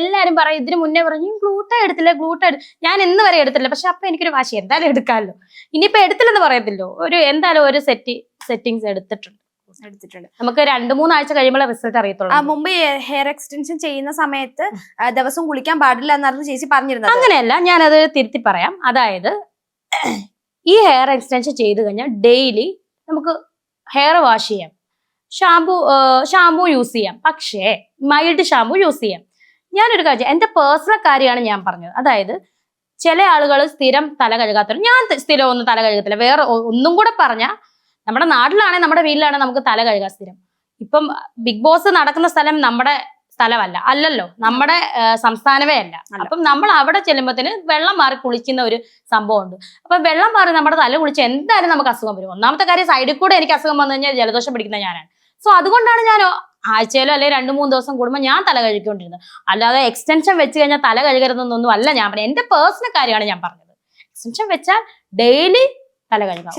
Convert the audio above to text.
എല്ലാരും പറയും, ഇതിന് മുന്നേ പറഞ്ഞു ഗ്ലൂട്ട എടുത്തില്ല. ഞാൻ ഇന്ന് വരെ എടുത്തില്ല. പക്ഷെ അപ്പൊ എനിക്കൊരു വാശി, എന്തായാലും എടുക്കാമല്ലോ. ഇനിയിപ്പോ എടുത്തില്ലെന്ന് പറയത്തില്ലോ, എന്തായാലും ഒരു സെറ്റിങ്സ് എടുത്തിട്ടുണ്ട്. നമുക്ക് 2-3 ആഴ്ച കഴിയുമ്പോൾ റിസൾട്ട് അറിയത്തുള്ളൂ. മുമ്പ് ഹെയർ എക്സ്റ്റൻഷൻ ചെയ്യുന്ന സമയത്ത് ദിവസം കുളിക്കാൻ പാടില്ല എന്നായിരുന്നു ചേച്ചി പറഞ്ഞിരുന്നത്. അങ്ങനെയല്ല, ഞാനത് തിരുത്തി പറയാം. അതായത് ഈ ഹെയർ എക്സ്റ്റൻഷൻ ചെയ്ത് കഴിഞ്ഞാൽ ഡെയിലി നമുക്ക് ഹെയർ വാഷ് ചെയ്യാം, ഷാമ്പു യൂസ് ചെയ്യാം. പക്ഷേ മൈൽഡ് ഷാമ്പു യൂസ് ചെയ്യാം. ഞാനൊരു കാര്യം, എന്റെ പേഴ്സണൽ കാര്യമാണ് ഞാൻ പറഞ്ഞത്. അതായത് ചില ആളുകൾ സ്ഥിരം തല കഴുകാത്ത, ഞാൻ സ്ഥിരം ഒന്നും തല കഴുകത്തില്ല. വേറെ ഒന്നും കൂടെ പറഞ്ഞാൽ, നമ്മുടെ നാട്ടിലാണെങ്കിൽ നമ്മുടെ വീട്ടിലാണെങ്കിൽ നമുക്ക് തല കഴുകാൻ സ്ഥിരം. ഇപ്പം ബിഗ് ബോസ് നടക്കുന്ന സ്ഥലം നമ്മുടെ സ്ഥലമല്ല, അല്ലല്ലോ, നമ്മുടെ സംസ്ഥാനമേ അല്ല. അപ്പം നമ്മൾ അവിടെ ചെല്ലുമ്പോഴത്തേന് വെള്ളം മാറി കുളിക്കുന്ന ഒരു സംഭവം ഉണ്ട്. അപ്പൊ വെള്ളം മാറി നമ്മുടെ തല കുളിച്ച് എന്തായാലും നമുക്ക് അസുഖം വരും. ഒന്നാമത്തെ കാര്യം, സൈഡിൽ കൂടെ എനിക്ക് അസുഖം വന്നു കഴിഞ്ഞാൽ ജലദോഷം പിടിക്കുന്ന ഞാനാണ്. സോ അതുകൊണ്ടാണ് ഞാൻ ആഴ്ചയിലോ അല്ലെങ്കിൽ 2-3 ദിവസം കൂടുമ്പോൾ ഞാൻ തല കഴുകിക്കൊണ്ടിരുന്നത്. അല്ലാതെ എക്സ്റ്റൻഷൻ വെച്ച് കഴിഞ്ഞാൽ തല കഴുകരുതെന്നൊന്നും അല്ല ഞാൻ പറഞ്ഞത്. എന്റെ പേഴ്സണൽ കാര്യമാണ് ഞാൻ പറഞ്ഞത്. എക്സ്റ്റൻഷൻ വെച്ചാൽ ഡെയിലി തല കഴുകാം.